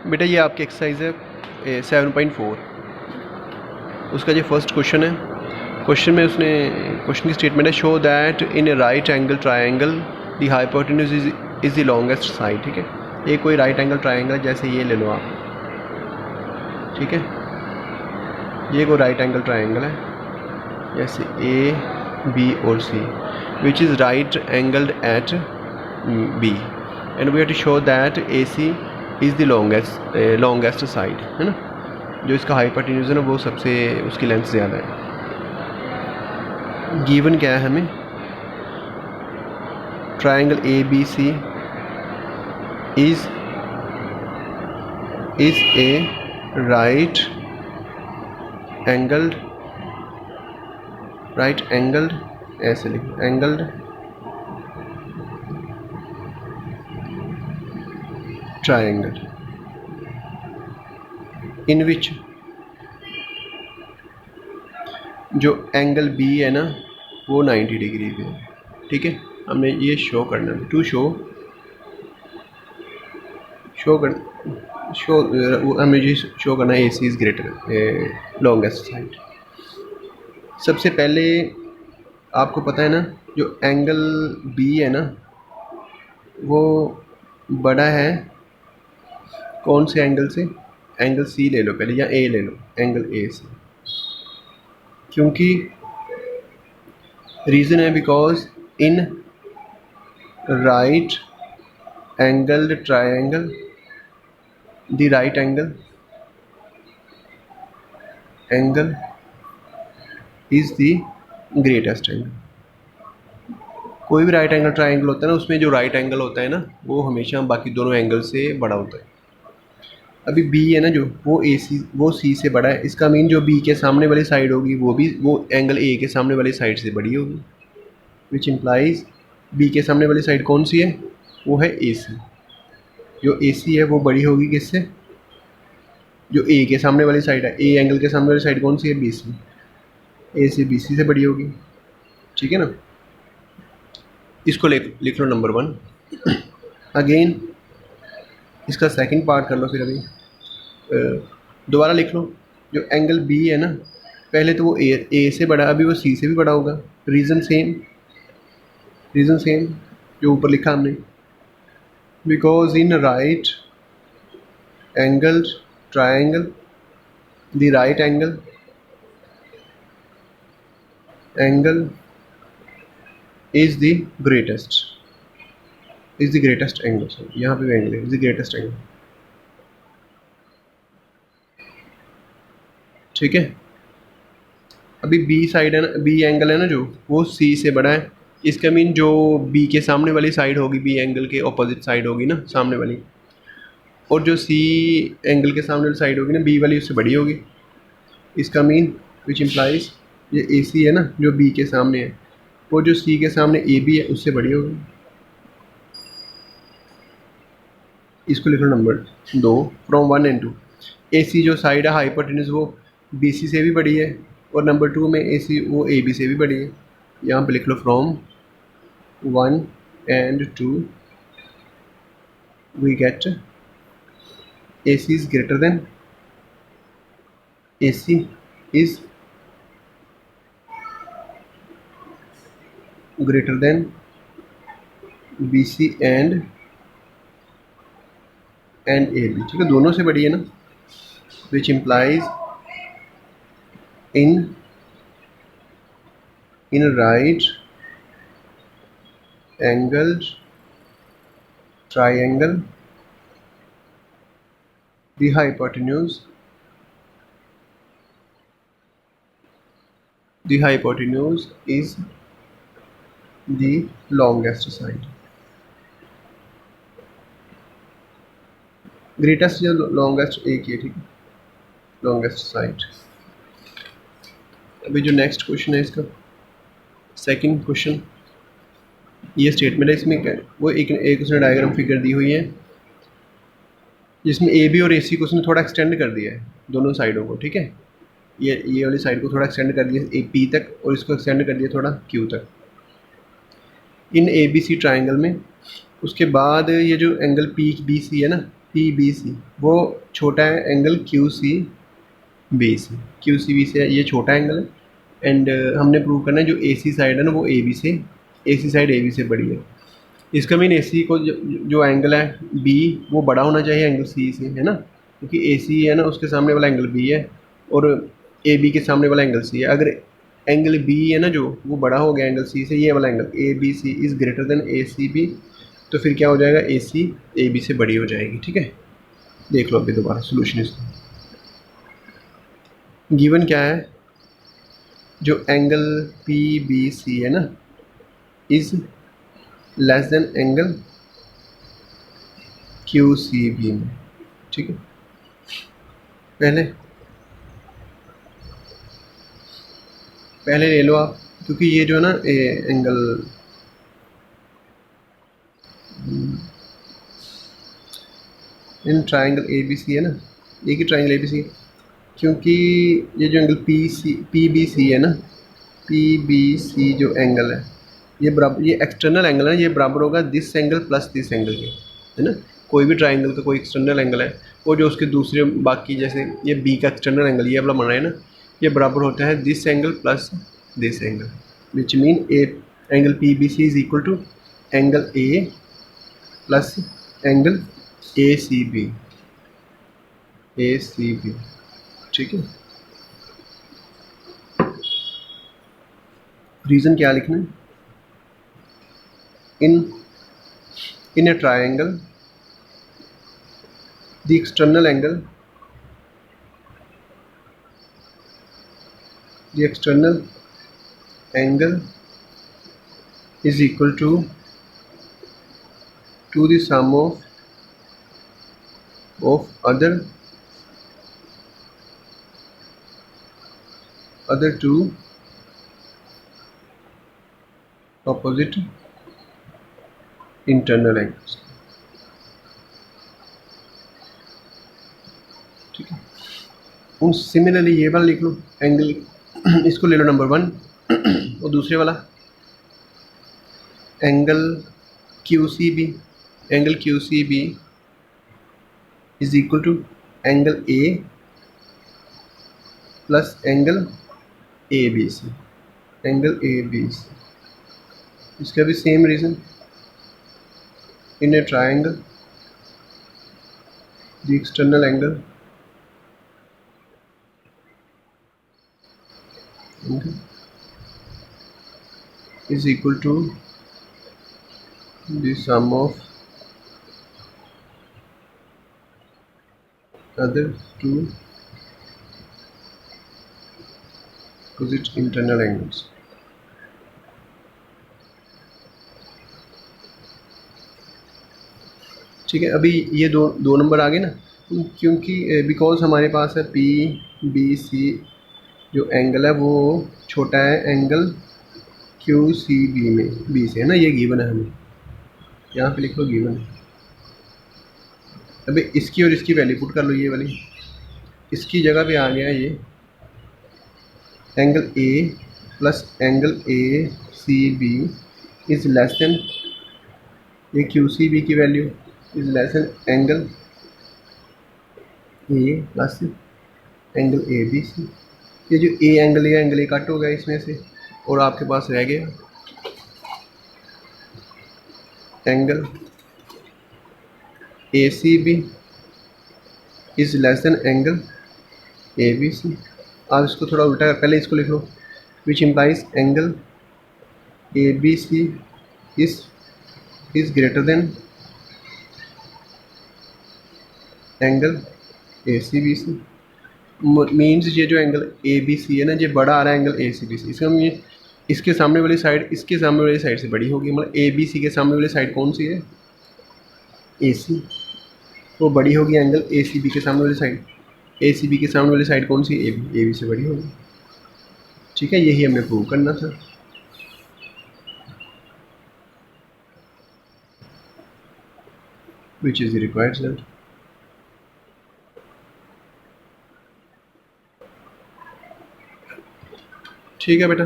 बेटा ये आपकी एक्सरसाइज है 7.4, उसका जो फर्स्ट क्वेश्चन है, क्वेश्चन में उसने क्वेश्चन की स्टेटमेंट है show that in A right angle triangle the hypotenuse is the longest side. ठीक है, ये कोई राइट एंगल ट्रायंगल जैसे ये ले लो आप, ठीक है, ये कोई राइट एंगल ट्रायंगल है जैसे ए बी और C which is right angled at B and we have to show that A C is the longest side, है ना, जो इसका हाइपोटेन्यूज है ना वो सबसे उसकी लेंथ ज़्यादा है। गिवन क्या है हमें, triangle A B C is a right angled ऐसे लिखो, एंगल्ड ट्रायंगल इन विच जो एंगल बी है ना वो 90 डिग्री पे है। ठीक है, हमने ये शो करना है, टू शो हमें ये शो करना है ए C is greater longest side. सबसे पहले आपको पता है ना जो एंगल बी है ना वो बड़ा है कौन से एंगल से, एंगल सी ले लो पहले या ए ले लो, एंगल ए से, क्योंकि रीज़न है because in right angled triangle the right angle is the greatest angle. कोई भी राइट एंगल ट्रायंगल होता है ना उसमें जो राइट एंगल होता है ना वो हमेशा बाकी दोनों एंगल से बड़ा होता है। अभी बी है ना जो वो सी से बड़ा है, इसका मीन जो बी के सामने वाली साइड होगी वो एंगल ए के सामने वाली साइड से बड़ी होगी, विच इम्प्लाइज बी के सामने वाली साइड कौन सी है, वो है ए सी। जो ए सी है वो बड़ी होगी किससे, जो ए के सामने वाली साइड है, ए एंगल के सामने वाली साइड कौन सी है, बी सी, ए से बी सी से बड़ी होगी। ठीक है ना, इसको लिख लो नंबर 1। अगेन इसका सेकंड पार्ट कर लो, फिर अभी दोबारा लिख लो, जो एंगल बी है ना पहले तो वो ए से बड़ा, अभी वो सी से भी बड़ा होगा। रीज़न सेम जो ऊपर लिखा हमने, because in right angle triangle the right angle is the greatest angle, sorry यहाँ पे angle is the greatest angle. ठीक है, अभी बी साइड है ना, बी एंगल है ना जो वो सी से बड़ा है, इसका मीन जो बी के सामने वाली साइड होगी, बी एंगल के ऑपोजिट साइड होगी ना सामने वाली, और जो सी एंगल के सामने वाली साइड होगी ना बी वाली उससे बड़ी होगी। इसका मीन विच इम्प्लाइज ये ए सी है ना जो बी के सामने है वो जो सी के सामने ए बी है उससे बड़ी होगी। इसको लिखो नंबर 2 फ्रॉम 1 and 2। ए सी जो साइड है हाइपोटेन्यूज वो बी सी से भी बड़ी है, और नंबर 2 में ए सी वो ए बी से भी बड़ी है। यहाँ पे लिख लो from 1 and 2 we get A C is greater than A C is greater than B C and A B. ठीक है, दोनों से बड़ी है ना, which implies in right angled triangle the hypotenuse is the longest side. Greatest या longest एक ही है, ठीक है, लॉन्गेस्ट साइड। अभी जो नेक्स्ट क्वेश्चन है इसका सेकंड क्वेश्चन, ये स्टेटमेंट है, इसमें क्या वो एक उसने डायग्राम फिगर दी हुई है जिसमें ए बी और ए सी को उसने थोड़ा एक्सटेंड कर दिया है दोनों साइडों को। ठीक है, ये वाली साइड को थोड़ा एक्सटेंड कर दिया ए पी तक, और इसको एक्सटेंड कर दिया थोड़ा क्यू तक इन ए बी सी ट्राइंगल में। उसके बाद ये जो एंगल पी बी सी है ना PBC वो छोटा है एंगल QCBC, QCB से ये छोटा एंगल है। एंड हमने प्रूव करना है जो AC साइड है ना वो AC साइड AB से बड़ी है। इसका मीन AC को जो एंगल है B वो बड़ा होना चाहिए एंगल C से, है ना, क्योंकि AC है ना उसके सामने वाला एंगल B है और AB के सामने वाला एंगल C है। अगर एंगल B है ना जो वो बड़ा हो गया एंगल C से, ये वाला angle ABC is greater then ACB, तो फिर क्या हो जाएगा, AC AB से बड़ी हो जाएगी। ठीक है, देख लो अभी दोबारा सोल्यूशन इसका। गिवन क्या है, जो एंगल PBC है ना is less than angle QCB में। ठीक है, पहले ले लो आप, क्योंकि ये जो है ना एंगल इन ट्राइंगल ABC है ना, एक ही ट्राइंगल ABC, क्योंकि ये जो एंगल PBC है ना, PBC जो एंगल है ये बराबर, ये एक्सटर्नल एंगल है, ये बराबर होगा this angle plus this angle के, है ना। कोई भी ट्राइंगल का कोई एक्सटर्नल एंगल है और जो उसके दूसरे बाकी, जैसे ये B का एक्सटर्नल एंगल ये वाला बन रहा है ना, ये बराबर होता है this angle plus this angle, which mean angle PBC is equal to angle A plus angle ACB। ठीक है, रीज़न क्या लिखना है, in a triangle the external angle is equal to the sum of other two opposite internal angles। ठीक है, उन similarly ये वाला लिख लो एंगल, इसको ले लो नंबर 1 और दूसरे वाला angle QCB is equal to angle A plus angle ABC, इसका भी same reason, in a triangle the external angle is equal to the sum of other two opposite internal angles। ठीक है, अभी ये दो नंबर आ गए ना, क्योंकि बिकॉज हमारे पास है PBC जो एंगल है वो छोटा है एंगल QCB में B से, है ना, ये गिवन है हमें, यहाँ पे लिख लो गिवन है। अभी इसकी और इसकी वैल्यू पुट कर लो, ये वाली इसकी जगह पे आ गया ये angle A plus angle ACB is less then, ये QCB की value is less than angle A plus angle ABC। ये जो एंगल A कट हो गया इसमें से और आपके पास रह गया angle ACB is less than angle ABC। आप इसको थोड़ा उल्टा, पहले इसको लिख लो, which implies angle ABC is greater than angle ACBC। Means ये जो एंगल ABC है ना, ये बड़ा आ रहा है एंगल ACBC, इसका मीन इसके सामने वाली साइड इसके सामने वाली साइड से बड़ी होगी, मतलब ABC के सामने वाली साइड कौन सी है, AC, वो बड़ी होगी एंगल ACB के सामने वाली साइड, ACB के सामने वाली साइड कौन सी, AB से बड़ी होगी। ठीक है, यही हमें प्रूव करना था। Which is the required result. ठीक है बेटा।